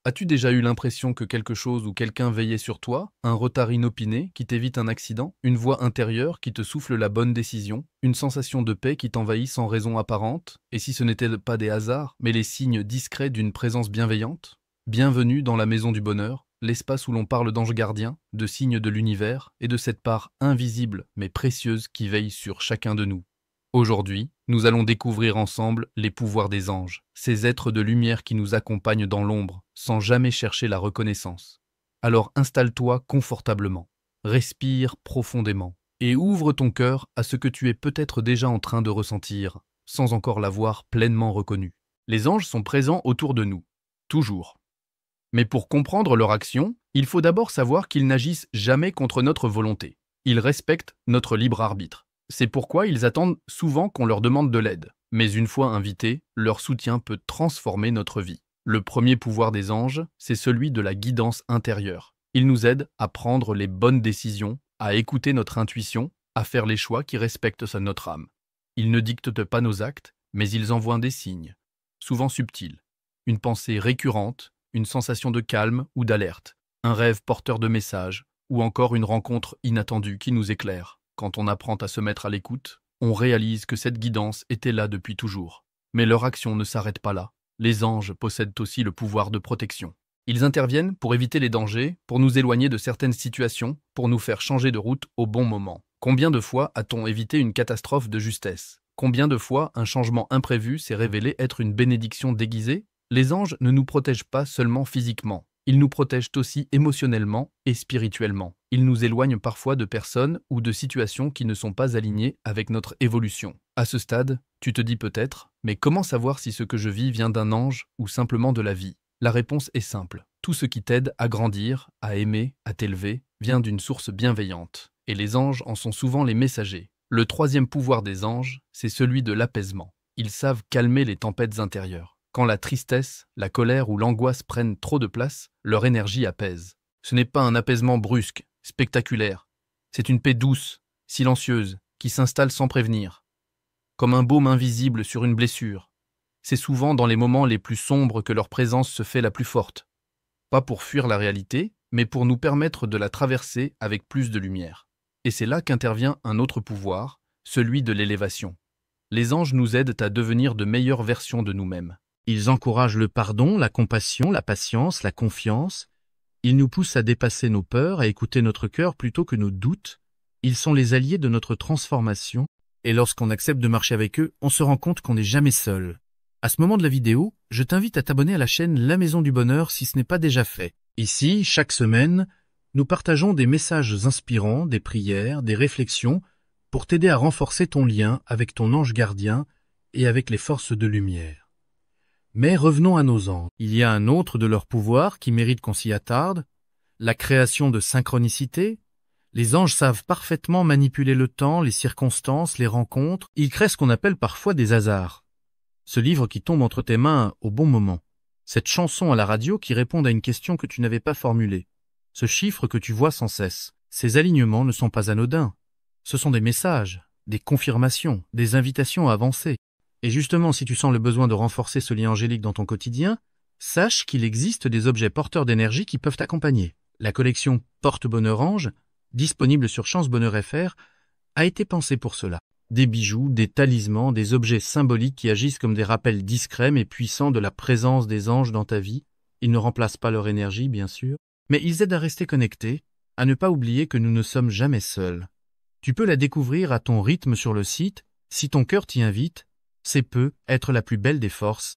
As-tu déjà eu l'impression que quelque chose ou quelqu'un veillait sur toi? Un retard inopiné qui t'évite un accident? Une voix intérieure qui te souffle la bonne décision? Une sensation de paix qui t'envahit sans raison apparente? Et si ce n'étaient pas des hasards, mais les signes discrets d'une présence bienveillante? Bienvenue dans la maison du bonheur, l'espace où l'on parle d'anges gardiens, de signes de l'univers et de cette part invisible mais précieuse qui veille sur chacun de nous. Aujourd'hui, nous allons découvrir ensemble les pouvoirs des anges, ces êtres de lumière qui nous accompagnent dans l'ombre, sans jamais chercher la reconnaissance. Alors installe-toi confortablement, respire profondément, et ouvre ton cœur à ce que tu es peut-être déjà en train de ressentir, sans encore l'avoir pleinement reconnu. Les anges sont présents autour de nous, toujours. Mais pour comprendre leur action, il faut d'abord savoir qu'ils n'agissent jamais contre notre volonté. Ils respectent notre libre arbitre. C'est pourquoi ils attendent souvent qu'on leur demande de l'aide. Mais une fois invités, leur soutien peut transformer notre vie. Le premier pouvoir des anges, c'est celui de la guidance intérieure. Ils nous aident à prendre les bonnes décisions, à écouter notre intuition, à faire les choix qui respectent notre âme. Ils ne dictent pas nos actes, mais ils envoient des signes, souvent subtils. Une pensée récurrente, une sensation de calme ou d'alerte, un rêve porteur de messages, ou encore une rencontre inattendue qui nous éclaire. Quand on apprend à se mettre à l'écoute, on réalise que cette guidance était là depuis toujours. Mais leur action ne s'arrête pas là. Les anges possèdent aussi le pouvoir de protection. Ils interviennent pour éviter les dangers, pour nous éloigner de certaines situations, pour nous faire changer de route au bon moment. Combien de fois a-t-on évité une catastrophe de justesse? Combien de fois un changement imprévu s'est révélé être une bénédiction déguisée? Les anges ne nous protègent pas seulement physiquement. Ils nous protègent aussi émotionnellement et spirituellement. Ils nous éloignent parfois de personnes ou de situations qui ne sont pas alignées avec notre évolution. À ce stade, tu te dis peut-être, mais comment savoir si ce que je vis vient d'un ange ou simplement de la vie? La réponse est simple. Tout ce qui t'aide à grandir, à aimer, à t'élever, vient d'une source bienveillante. Et les anges en sont souvent les messagers. Le troisième pouvoir des anges, c'est celui de l'apaisement. Ils savent calmer les tempêtes intérieures. Quand la tristesse, la colère ou l'angoisse prennent trop de place, leur énergie apaise. Ce n'est pas un apaisement brusque, spectaculaire. C'est une paix douce, silencieuse, qui s'installe sans prévenir. Comme un baume invisible sur une blessure. C'est souvent dans les moments les plus sombres que leur présence se fait la plus forte. Pas pour fuir la réalité, mais pour nous permettre de la traverser avec plus de lumière. Et c'est là qu'intervient un autre pouvoir, celui de l'élévation. Les anges nous aident à devenir de meilleures versions de nous-mêmes. Ils encouragent le pardon, la compassion, la patience, la confiance. Ils nous poussent à dépasser nos peurs, à écouter notre cœur plutôt que nos doutes. Ils sont les alliés de notre transformation. Et lorsqu'on accepte de marcher avec eux, on se rend compte qu'on n'est jamais seul. À ce moment de la vidéo, je t'invite à t'abonner à la chaîne La Maison du Bonheur si ce n'est pas déjà fait. Ici, chaque semaine, nous partageons des messages inspirants, des prières, des réflexions pour t'aider à renforcer ton lien avec ton ange gardien et avec les forces de lumière. Mais revenons à nos anges. Il y a un autre de leur pouvoir qui mérite qu'on s'y attarde, la création de synchronicité. Les anges savent parfaitement manipuler le temps, les circonstances, les rencontres. Ils créent ce qu'on appelle parfois des hasards. Ce livre qui tombe entre tes mains au bon moment. Cette chanson à la radio qui répond à une question que tu n'avais pas formulée. Ce chiffre que tu vois sans cesse. Ces alignements ne sont pas anodins. Ce sont des messages, des confirmations, des invitations à avancer. Et justement, si tu sens le besoin de renforcer ce lien angélique dans ton quotidien, sache qu'il existe des objets porteurs d'énergie qui peuvent t'accompagner. La collection Porte-Bonheur Ange, disponible sur Chance Bonheur FR, a été pensée pour cela. Des bijoux, des talismans, des objets symboliques qui agissent comme des rappels discrets mais puissants de la présence des anges dans ta vie. Ils ne remplacent pas leur énergie, bien sûr, mais ils aident à rester connectés, à ne pas oublier que nous ne sommes jamais seuls. Tu peux la découvrir à ton rythme sur le site, si ton cœur t'y invite. C'est peut être la plus belle des forces.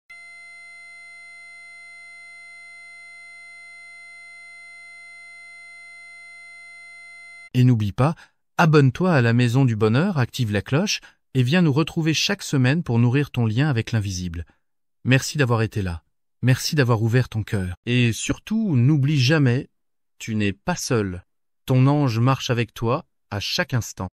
Et n'oublie pas, abonne-toi à la Maison du Bonheur, active la cloche et viens nous retrouver chaque semaine pour nourrir ton lien avec l'invisible. Merci d'avoir été là. Merci d'avoir ouvert ton cœur. Et surtout, n'oublie jamais, tu n'es pas seul. Ton ange marche avec toi à chaque instant.